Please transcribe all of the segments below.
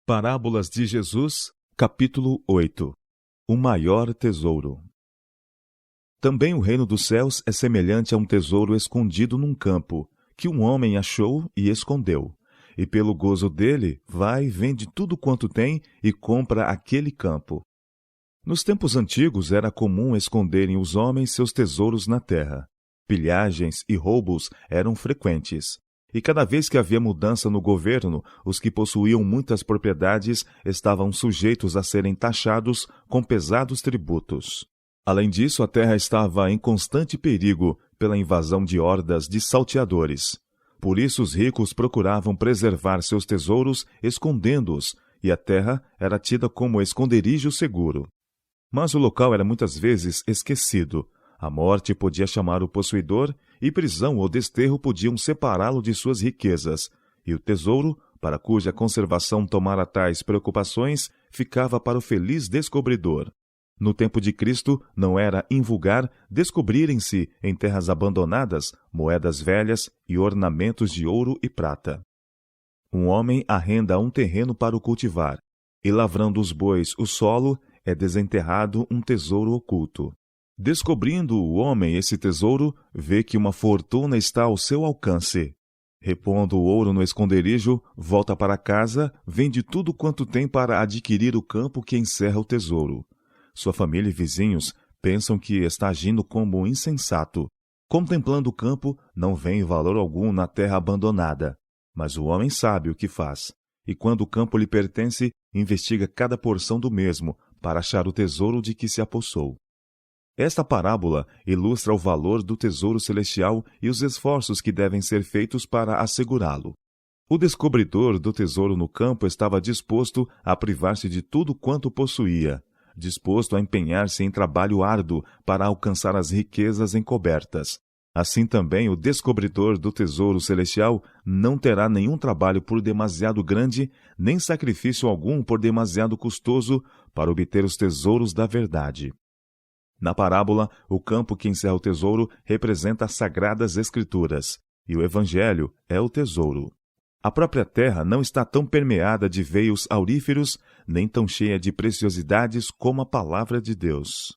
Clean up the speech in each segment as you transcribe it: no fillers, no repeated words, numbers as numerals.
Parábolas de Jesus, capítulo 8. O maior tesouro. Também o reino dos céus é semelhante a um tesouro escondido num campo, que um homem achou e escondeu. E pelo gozo dele, vai, vende tudo quanto tem e compra aquele campo. Nos tempos antigos era comum esconderem os homens seus tesouros na terra. Pilhagens e roubos eram frequentes. E cada vez que havia mudança no governo, os que possuíam muitas propriedades estavam sujeitos a serem taxados com pesados tributos. Além disso, a terra estava em constante perigo pela invasão de hordas de salteadores. Por isso os ricos procuravam preservar seus tesouros escondendo-os, e a terra era tida como esconderijo seguro. Mas o local era muitas vezes esquecido. A morte podia chamar o possuidor, e prisão ou desterro podiam separá-lo de suas riquezas, e o tesouro, para cuja conservação tomara tais preocupações, ficava para o feliz descobridor. No tempo de Cristo, não era invulgar descobrirem-se em terras abandonadas moedas velhas e ornamentos de ouro e prata. Um homem arrenda um terreno para o cultivar, e lavrando os bois o solo, é desenterrado um tesouro oculto. Descobrindo o homem esse tesouro, vê que uma fortuna está ao seu alcance. Repondo o ouro no esconderijo, volta para casa, vende tudo quanto tem para adquirir o campo que encerra o tesouro. Sua família e vizinhos pensam que está agindo como um insensato. Contemplando o campo, não vê valor algum na terra abandonada. Mas o homem sabe o que faz, e quando o campo lhe pertence, investiga cada porção do mesmo, para achar o tesouro de que se apossou. Esta parábola ilustra o valor do tesouro celestial e os esforços que devem ser feitos para assegurá-lo. O descobridor do tesouro no campo estava disposto a privar-se de tudo quanto possuía, disposto a empenhar-se em trabalho árduo para alcançar as riquezas encobertas. Assim também o descobridor do tesouro celestial não terá nenhum trabalho por demasiado grande, nem sacrifício algum por demasiado custoso para obter os tesouros da verdade. Na parábola, o campo que encerra o tesouro representa as sagradas escrituras, e o evangelho é o tesouro. A própria terra não está tão permeada de veios auríferos, nem tão cheia de preciosidades como a palavra de Deus.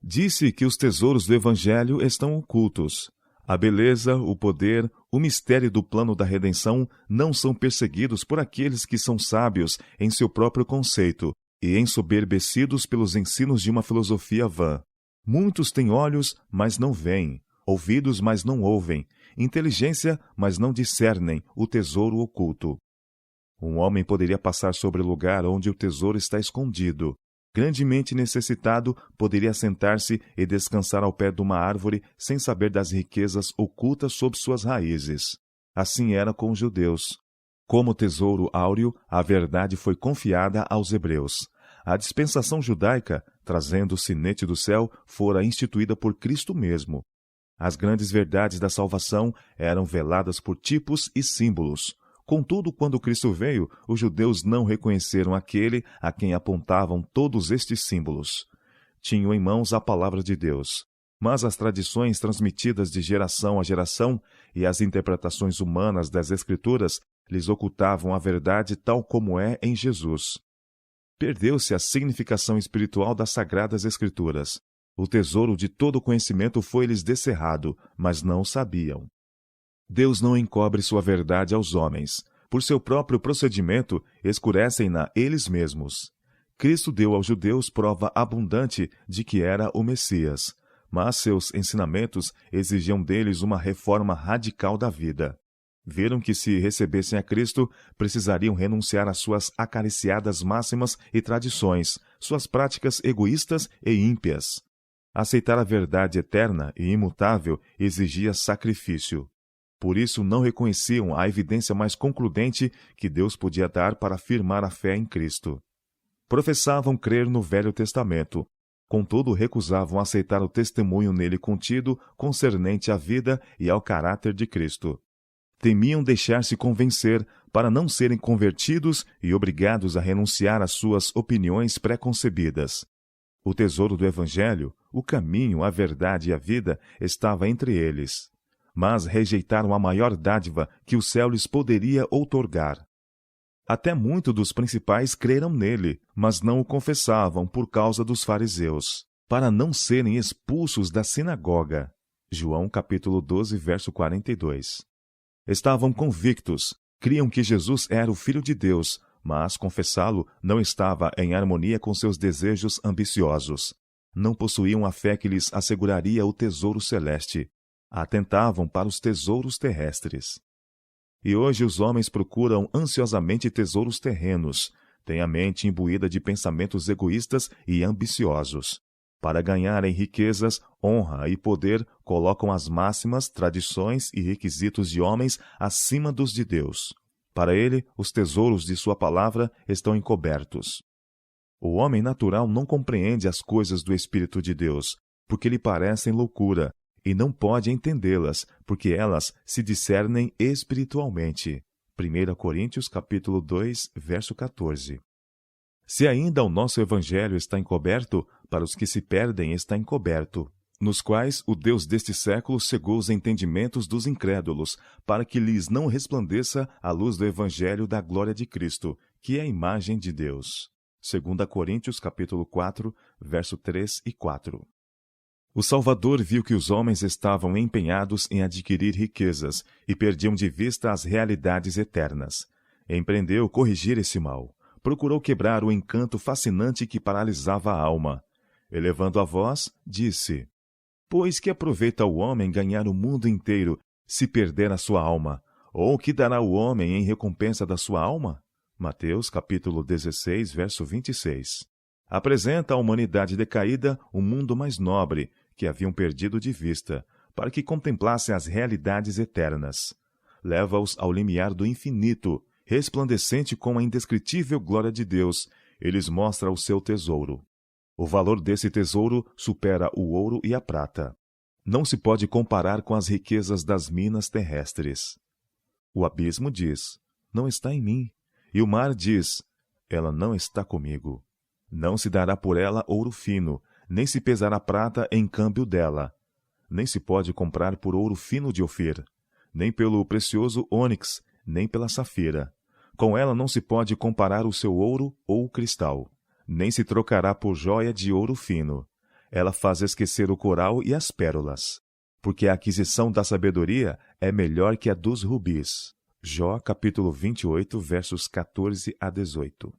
Disse que os tesouros do evangelho estão ocultos. A beleza, o poder, o mistério do plano da redenção não são perseguidos por aqueles que são sábios em seu próprio conceito, e ensoberbecidos pelos ensinos de uma filosofia vã. Muitos têm olhos, mas não veem, ouvidos, mas não ouvem, inteligência, mas não discernem o tesouro oculto. Um homem poderia passar sobre o lugar onde o tesouro está escondido. Grandemente necessitado, poderia sentar-se e descansar ao pé de uma árvore sem saber das riquezas ocultas sob suas raízes. Assim era com os judeus. Como tesouro áureo, a verdade foi confiada aos hebreus. A dispensação judaica, trazendo o sinete do céu, fora instituída por Cristo mesmo. As grandes verdades da salvação eram veladas por tipos e símbolos. Contudo, quando Cristo veio, os judeus não reconheceram aquele a quem apontavam todos estes símbolos. Tinham em mãos a palavra de Deus. Mas as tradições transmitidas de geração a geração e as interpretações humanas das Escrituras lhes ocultavam a verdade tal como é em Jesus. Perdeu-se a significação espiritual das Sagradas Escrituras. O tesouro de todo o conhecimento foi-lhes descerrado, mas não o sabiam. Deus não encobre sua verdade aos homens. Por seu próprio procedimento, escurecem-na eles mesmos. Cristo deu aos judeus prova abundante de que era o Messias, mas seus ensinamentos exigiam deles uma reforma radical da vida. Viram que, se recebessem a Cristo, precisariam renunciar às suas acariciadas máximas e tradições, suas práticas egoístas e ímpias. Aceitar a verdade eterna e imutável exigia sacrifício. Por isso não reconheciam a evidência mais concludente que Deus podia dar para afirmar a fé em Cristo. Professavam crer no Velho Testamento, contudo recusavam aceitar o testemunho nele contido concernente à vida e ao caráter de Cristo. Temiam deixar-se convencer para não serem convertidos e obrigados a renunciar às suas opiniões pré-concebidas. O tesouro do Evangelho, o caminho, a verdade e a vida, estava entre eles. Mas rejeitaram a maior dádiva que o céu lhes poderia outorgar. Até muitos dos principais creram nele, mas não o confessavam por causa dos fariseus, para não serem expulsos da sinagoga. João capítulo 12, verso 42. Estavam convictos, criam que Jesus era o Filho de Deus, mas confessá-lo não estava em harmonia com seus desejos ambiciosos. Não possuíam a fé que lhes asseguraria o tesouro celeste. Atentavam para os tesouros terrestres. E hoje os homens procuram ansiosamente tesouros terrenos, têm a mente imbuída de pensamentos egoístas e ambiciosos. Para ganharem riquezas, honra e poder, colocam as máximas, tradições e requisitos de homens acima dos de Deus. Para ele, os tesouros de sua palavra estão encobertos. O homem natural não compreende as coisas do Espírito de Deus, porque lhe parecem loucura, e não pode entendê-las, porque elas se discernem espiritualmente. 1 Coríntios capítulo 2, verso 14. Se ainda o nosso evangelho está encoberto, para os que se perdem está encoberto, nos quais o Deus deste século cegou os entendimentos dos incrédulos, para que lhes não resplandeça a luz do evangelho da glória de Cristo, que é a imagem de Deus. 2 Coríntios capítulo 4, verso 3 e 4. O Salvador viu que os homens estavam empenhados em adquirir riquezas e perdiam de vista as realidades eternas. Empreendeu corrigir esse mal. Procurou quebrar o encanto fascinante que paralisava a alma. Elevando a voz, disse: Pois que aproveita o homem ganhar o mundo inteiro, se perder a sua alma? Ou o que dará o homem em recompensa da sua alma? Mateus capítulo 16, verso 26. Apresenta à humanidade decaída um mundo mais nobre, que haviam perdido de vista, para que contemplassem as realidades eternas. Leva-os ao limiar do infinito, resplandecente com a indescritível glória de Deus, e lhes mostra o seu tesouro. O valor desse tesouro supera o ouro e a prata. Não se pode comparar com as riquezas das minas terrestres. O abismo diz: não está em mim. E o mar diz: ela não está comigo. Não se dará por ela ouro fino, nem se pesará prata em câmbio dela. Nem se pode comprar por ouro fino de Ofir, nem pelo precioso ônix, nem pela safira. Com ela não se pode comparar o seu ouro ou o cristal, nem se trocará por joia de ouro fino. Ela faz esquecer o coral e as pérolas, porque a aquisição da sabedoria é melhor que a dos rubis. Jó, capítulo 28, versos 14 a 18.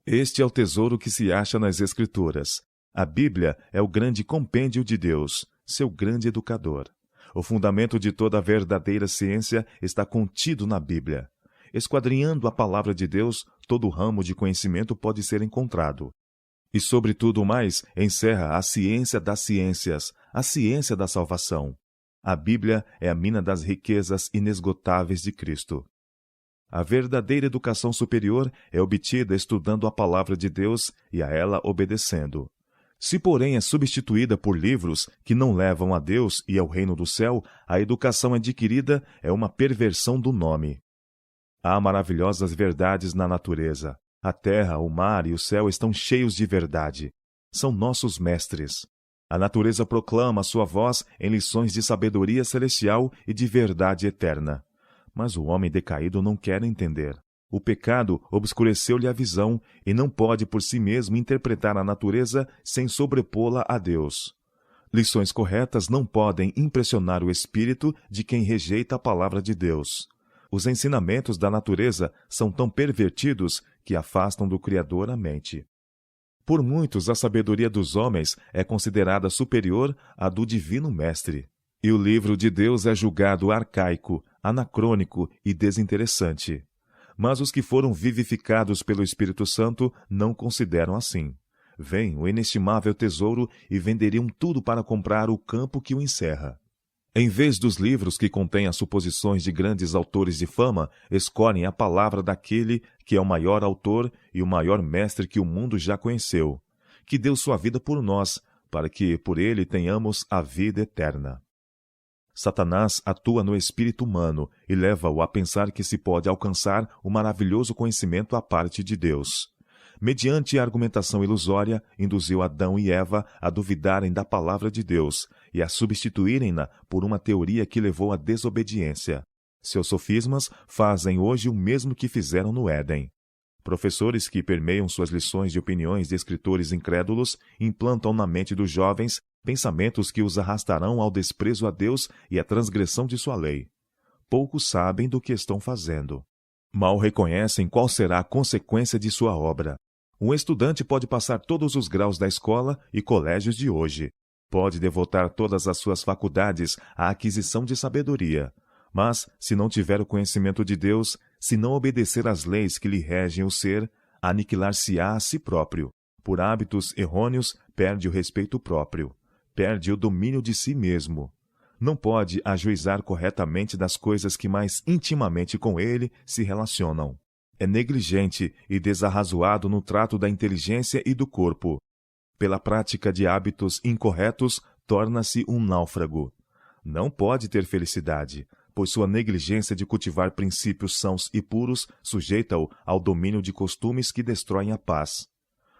Este é o tesouro que se acha nas Escrituras. A Bíblia é o grande compêndio de Deus, seu grande educador. O fundamento de toda a verdadeira ciência está contido na Bíblia. Esquadrinhando a palavra de Deus, todo ramo de conhecimento pode ser encontrado. E, sobretudo mais, encerra a ciência das ciências, a ciência da salvação. A Bíblia é a mina das riquezas inesgotáveis de Cristo. A verdadeira educação superior é obtida estudando a palavra de Deus e a ela obedecendo. Se, porém, é substituída por livros que não levam a Deus e ao reino do céu, a educação adquirida é uma perversão do nome. Há maravilhosas verdades na natureza. A terra, o mar e o céu estão cheios de verdade. São nossos mestres. A natureza proclama a sua voz em lições de sabedoria celestial e de verdade eterna. Mas o homem decaído não quer entender. O pecado obscureceu-lhe a visão e não pode por si mesmo interpretar a natureza sem sobrepô-la a Deus. Lições corretas não podem impressionar o espírito de quem rejeita a palavra de Deus. Os ensinamentos da natureza são tão pervertidos que afastam do Criador a mente. Por muitos, a sabedoria dos homens é considerada superior à do Divino Mestre. E o livro de Deus é julgado arcaico, anacrônico e desinteressante. Mas os que foram vivificados pelo Espírito Santo não consideram assim. Vêem o inestimável tesouro e venderiam tudo para comprar o campo que o encerra. Em vez dos livros que contêm as suposições de grandes autores de fama, escolhem a palavra daquele que é o maior autor e o maior mestre que o mundo já conheceu, que deu sua vida por nós, para que por ele tenhamos a vida eterna. Satanás atua no espírito humano e leva-o a pensar que se pode alcançar o maravilhoso conhecimento à parte de Deus. Mediante a argumentação ilusória, induziu Adão e Eva a duvidarem da palavra de Deus e a substituírem-na por uma teoria que levou à desobediência. Seus sofismas fazem hoje o mesmo que fizeram no Éden. Professores que permeiam suas lições de opiniões de escritores incrédulos implantam na mente dos jovens pensamentos que os arrastarão ao desprezo a Deus e à transgressão de sua lei. Poucos sabem do que estão fazendo. Mal reconhecem qual será a consequência de sua obra. Um estudante pode passar todos os graus da escola e colégios de hoje. Pode devotar todas as suas faculdades à aquisição de sabedoria. Mas, se não tiver o conhecimento de Deus, se não obedecer às leis que lhe regem o ser, aniquilar-se-á a si próprio. Por hábitos errôneos, perde o respeito próprio. Perde o domínio de si mesmo. Não pode ajuizar corretamente das coisas que mais intimamente com ele se relacionam. É negligente e desarrazoado no trato da inteligência e do corpo. Pela prática de hábitos incorretos, torna-se um náufrago. Não pode ter felicidade, pois sua negligência de cultivar princípios sãos e puros sujeita-o ao domínio de costumes que destroem a paz.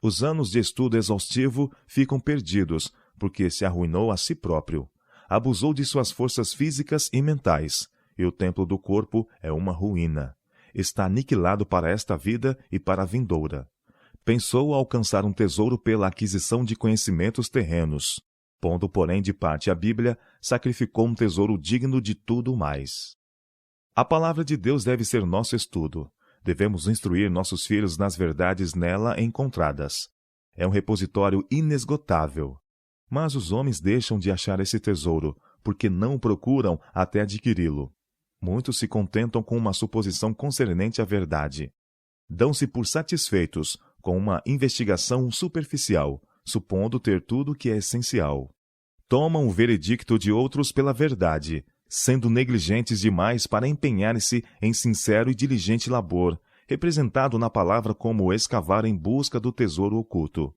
Os anos de estudo exaustivo ficam perdidos, porque se arruinou a si próprio. Abusou de suas forças físicas e mentais, e o templo do corpo é uma ruína. Está aniquilado para esta vida e para a vindoura. Pensou alcançar um tesouro pela aquisição de conhecimentos terrenos. Pondo, porém, de parte a Bíblia, sacrificou um tesouro digno de tudo mais. A palavra de Deus deve ser nosso estudo. Devemos instruir nossos filhos nas verdades nela encontradas. É um repositório inesgotável. Mas os homens deixam de achar esse tesouro, porque não o procuram até adquiri-lo. Muitos se contentam com uma suposição concernente à verdade. Dão-se por satisfeitos com uma investigação superficial, supondo ter tudo o que é essencial. Tomam o veredicto de outros pela verdade, sendo negligentes demais para empenhar-se em sincero e diligente labor, representado na palavra como escavar em busca do tesouro oculto.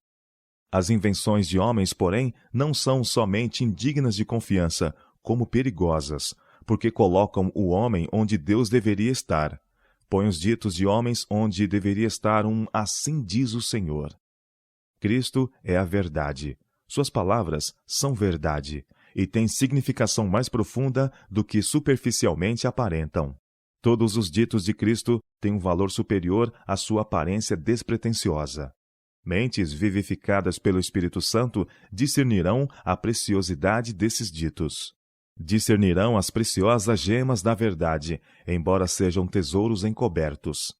As invenções de homens, porém, não são somente indignas de confiança, como perigosas, porque colocam o homem onde Deus deveria estar. Põe os ditos de homens onde deveria estar um assim diz o Senhor. Cristo é a verdade. Suas palavras são verdade, e têm significação mais profunda do que superficialmente aparentam. Todos os ditos de Cristo têm um valor superior à sua aparência despretensiosa. Mentes vivificadas pelo Espírito Santo discernirão a preciosidade desses ditos. Discernirão as preciosas gemas da verdade, embora sejam tesouros encobertos.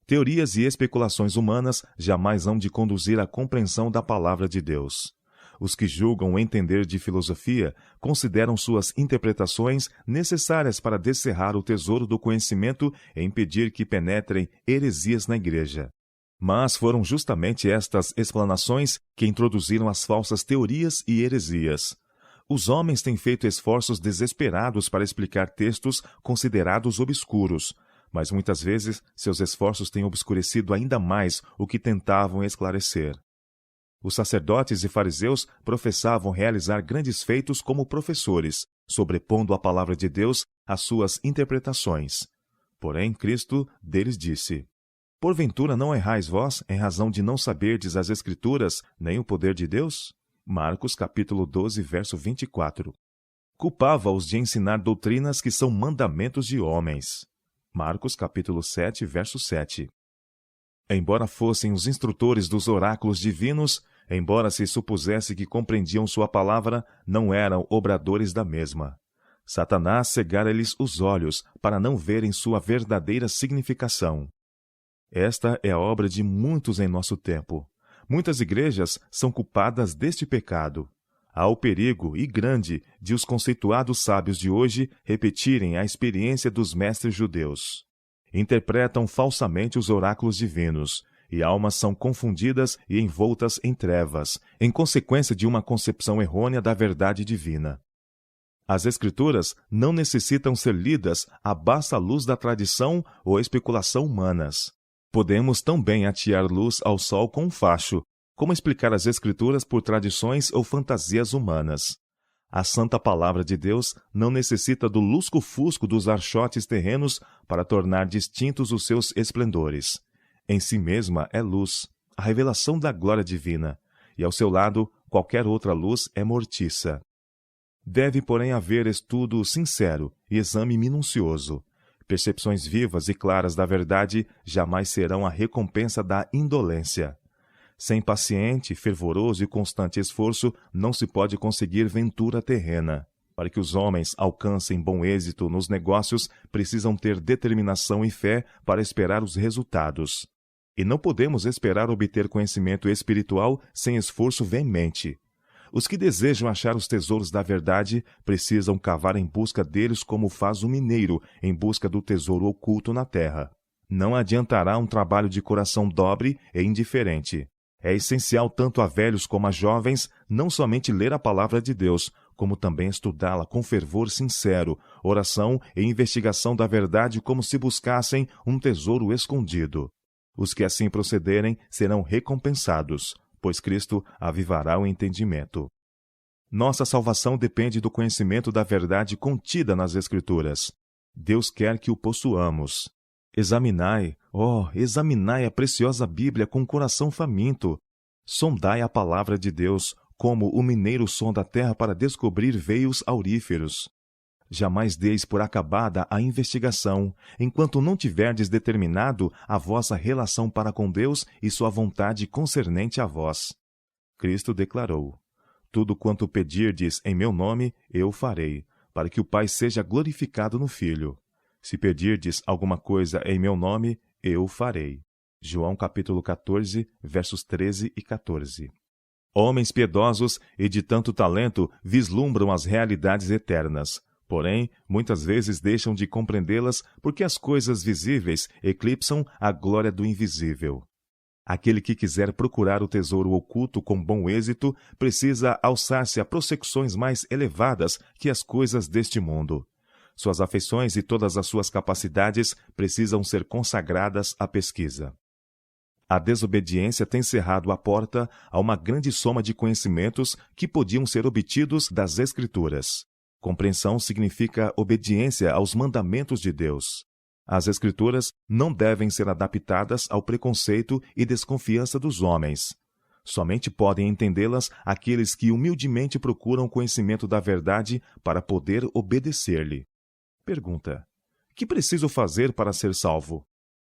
Teorias e especulações humanas jamais hão de conduzir à compreensão da palavra de Deus. Os que julgam entender de filosofia consideram suas interpretações necessárias para descerrar o tesouro do conhecimento e impedir que penetrem heresias na igreja. Mas foram justamente estas explanações que introduziram as falsas teorias e heresias. Os homens têm feito esforços desesperados para explicar textos considerados obscuros, mas muitas vezes seus esforços têm obscurecido ainda mais o que tentavam esclarecer. Os sacerdotes e fariseus professavam realizar grandes feitos como professores, sobrepondo a palavra de Deus às suas interpretações. Porém, Cristo deles disse: Porventura não errais vós em razão de não saberdes as Escrituras nem o poder de Deus? Marcos capítulo 12, verso 24. Culpava-os de ensinar doutrinas que são mandamentos de homens. Marcos capítulo 7, verso 7. Embora fossem os instrutores dos oráculos divinos, embora se supusesse que compreendiam sua palavra, não eram obradores da mesma. Satanás cegara-lhes os olhos para não verem sua verdadeira significação. Esta é a obra de muitos em nosso tempo. Muitas igrejas são culpadas deste pecado. Há o perigo, e grande, de os conceituados sábios de hoje repetirem a experiência dos mestres judeus. Interpretam falsamente os oráculos divinos, e almas são confundidas e envoltas em trevas, em consequência de uma concepção errônea da verdade divina. As Escrituras não necessitam ser lidas à basta luz da tradição ou especulação humanas. Podemos tão bem atear luz ao sol com um facho, como explicar as Escrituras por tradições ou fantasias humanas. A santa palavra de Deus não necessita do lusco-fusco dos archotes terrenos para tornar distintos os seus esplendores. Em si mesma é luz, a revelação da glória divina, e ao seu lado qualquer outra luz é mortiça. Deve, porém, haver estudo sincero e exame minucioso. Percepções vivas e claras da verdade jamais serão a recompensa da indolência. Sem paciente, fervoroso e constante esforço, não se pode conseguir ventura terrena. Para que os homens alcancem bom êxito nos negócios, precisam ter determinação e fé para esperar os resultados. E não podemos esperar obter conhecimento espiritual sem esforço veemente. Os que desejam achar os tesouros da verdade precisam cavar em busca deles como faz o mineiro em busca do tesouro oculto na terra. Não adiantará um trabalho de coração dobre e indiferente. É essencial tanto a velhos como a jovens não somente ler a palavra de Deus, como também estudá-la com fervor sincero, oração e investigação da verdade como se buscassem um tesouro escondido. Os que assim procederem serão recompensados, pois Cristo avivará o entendimento. Nossa salvação depende do conhecimento da verdade contida nas Escrituras. Deus quer que o possuamos. Examinai a preciosa Bíblia com coração faminto. Sondai a palavra de Deus, como o mineiro sonda a terra para descobrir veios auríferos. Jamais deis por acabada a investigação, enquanto não tiverdes determinado a vossa relação para com Deus e sua vontade concernente a vós. Cristo declarou: Tudo quanto pedirdes em meu nome, eu farei, para que o Pai seja glorificado no Filho. Se pedirdes alguma coisa em meu nome, eu farei. João capítulo 14, versos 13 e 14. Homens piedosos e de tanto talento vislumbram as realidades eternas. Porém, muitas vezes deixam de compreendê-las porque as coisas visíveis eclipsam a glória do invisível. Aquele que quiser procurar o tesouro oculto com bom êxito precisa alçar-se a prossecções mais elevadas que as coisas deste mundo. Suas afeições e todas as suas capacidades precisam ser consagradas à pesquisa. A desobediência tem cerrado a porta a uma grande soma de conhecimentos que podiam ser obtidos das Escrituras. Compreensão significa obediência aos mandamentos de Deus. As Escrituras não devem ser adaptadas ao preconceito e desconfiança dos homens. Somente podem entendê-las aqueles que humildemente procuram o conhecimento da verdade para poder obedecer-lhe. Pergunta: que preciso fazer para ser salvo?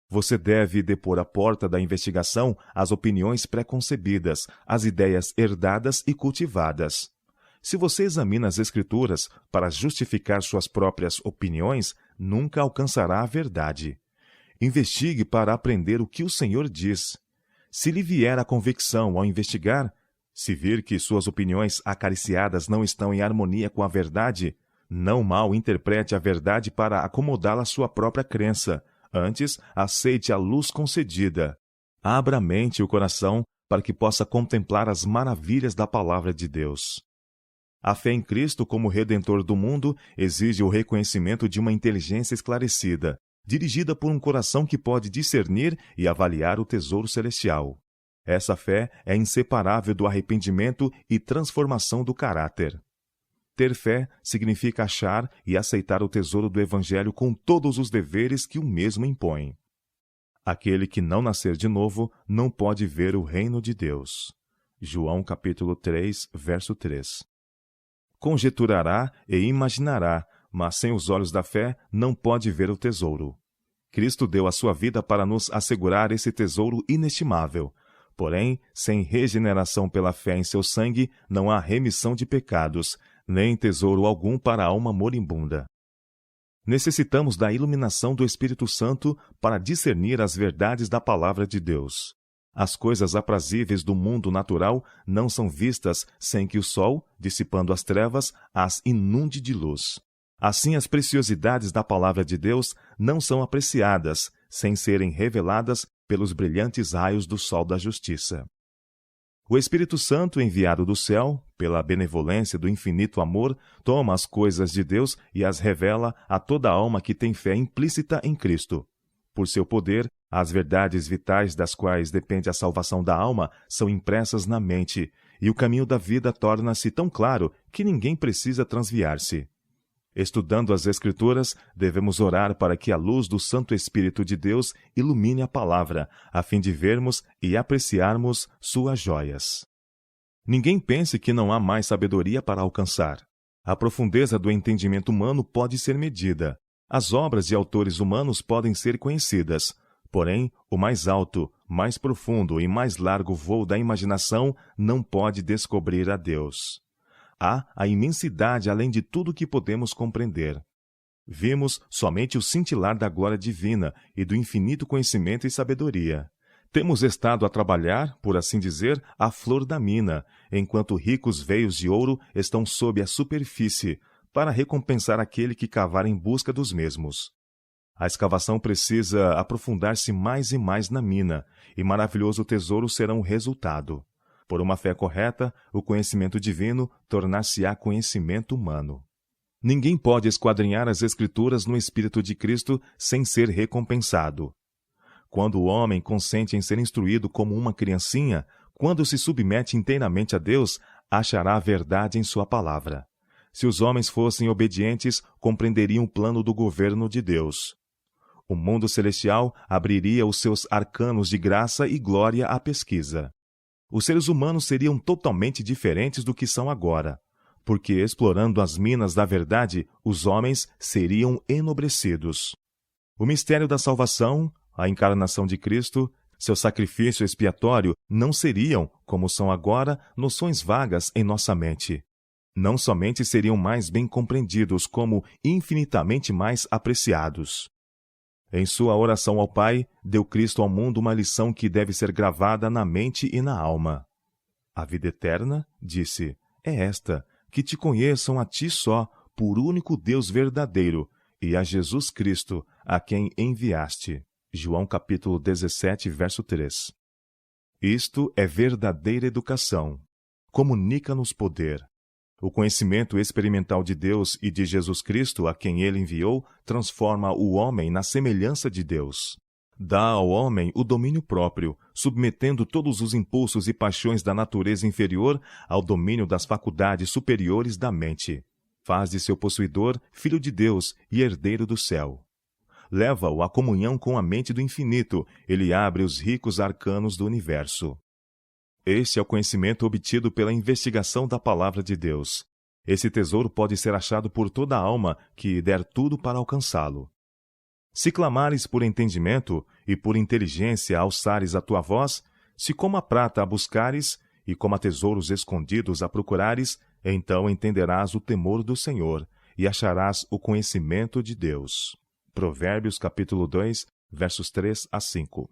Você deve depor à porta da investigação as opiniões preconcebidas, as ideias herdadas e cultivadas. Se você examina as Escrituras para justificar suas próprias opiniões, nunca alcançará a verdade. Investigue para aprender o que o Senhor diz. Se lhe vier a convicção ao investigar, se vir que suas opiniões acariciadas não estão em harmonia com a verdade, não mal interprete a verdade para acomodá-la à sua própria crença. Antes, aceite a luz concedida. Abra a mente e o coração para que possa contemplar as maravilhas da palavra de Deus. A fé em Cristo como Redentor do mundo exige o reconhecimento de uma inteligência esclarecida, dirigida por um coração que pode discernir e avaliar o tesouro celestial. Essa fé é inseparável do arrependimento e transformação do caráter. Ter fé significa achar e aceitar o tesouro do Evangelho com todos os deveres que o mesmo impõe. Aquele que não nascer de novo não pode ver o reino de Deus. João capítulo 3, verso 3. Conjeturará e imaginará, mas sem os olhos da fé não pode ver o tesouro. Cristo deu a sua vida para nos assegurar esse tesouro inestimável. Porém, sem regeneração pela fé em seu sangue, não há remissão de pecados, nem tesouro algum para a alma moribunda. Necessitamos da iluminação do Espírito Santo para discernir as verdades da palavra de Deus. As coisas aprazíveis do mundo natural não são vistas sem que o sol, dissipando as trevas, as inunde de luz. Assim, as preciosidades da palavra de Deus não são apreciadas sem serem reveladas pelos brilhantes raios do sol da justiça. O Espírito Santo, enviado do céu, pela benevolência do infinito amor, toma as coisas de Deus e as revela a toda alma que tem fé implícita em Cristo. Por seu poder, as verdades vitais das quais depende a salvação da alma são impressas na mente, e o caminho da vida torna-se tão claro que ninguém precisa transviar-se. Estudando as Escrituras, devemos orar para que a luz do Santo Espírito de Deus ilumine a palavra, a fim de vermos e apreciarmos suas joias. Ninguém pense que não há mais sabedoria para alcançar. A profundeza do entendimento humano pode ser medida. As obras de autores humanos podem ser conhecidas. Porém, o mais alto, mais profundo e mais largo voo da imaginação não pode descobrir a Deus. Há a imensidade além de tudo que podemos compreender. Vimos somente o cintilar da glória divina e do infinito conhecimento e sabedoria. Temos estado a trabalhar, por assim dizer, à flor da mina, enquanto ricos veios de ouro estão sob a superfície, para recompensar aquele que cavar em busca dos mesmos. A escavação precisa aprofundar-se mais e mais na mina, e maravilhoso tesouro será o resultado. Por uma fé correta, o conhecimento divino tornar-se-á conhecimento humano. Ninguém pode esquadrinhar as Escrituras no Espírito de Cristo sem ser recompensado. Quando o homem consente em ser instruído como uma criancinha, quando se submete inteiramente a Deus, achará a verdade em sua palavra. Se os homens fossem obedientes, compreenderiam o plano do governo de Deus. O mundo celestial abriria os seus arcanos de graça e glória à pesquisa. Os seres humanos seriam totalmente diferentes do que são agora, porque, explorando as minas da verdade, os homens seriam enobrecidos. O mistério da salvação, a encarnação de Cristo, seu sacrifício expiatório não seriam, como são agora, noções vagas em nossa mente. Não somente seriam mais bem compreendidos, como infinitamente mais apreciados. Em sua oração ao Pai, deu Cristo ao mundo uma lição que deve ser gravada na mente e na alma. A vida eterna, disse, é esta, que te conheçam a ti só, por único Deus verdadeiro, e a Jesus Cristo, a quem enviaste. João capítulo 17, verso 3. Isto é verdadeira educação. Comunica-nos poder. O conhecimento experimental de Deus e de Jesus Cristo, a quem ele enviou, transforma o homem na semelhança de Deus. Dá ao homem o domínio próprio, submetendo todos os impulsos e paixões da natureza inferior ao domínio das faculdades superiores da mente. Faz de seu possuidor filho de Deus e herdeiro do céu. Leva-o à comunhão com a mente do infinito, ele abre os ricos arcanos do universo. Este é o conhecimento obtido pela investigação da palavra de Deus. Esse tesouro pode ser achado por toda a alma que der tudo para alcançá-lo. Se clamares por entendimento e por inteligência alçares a tua voz, se como a prata a buscares e como a tesouros escondidos a procurares, então entenderás o temor do Senhor e acharás o conhecimento de Deus. Provérbios capítulo 2, versos 3 a 5.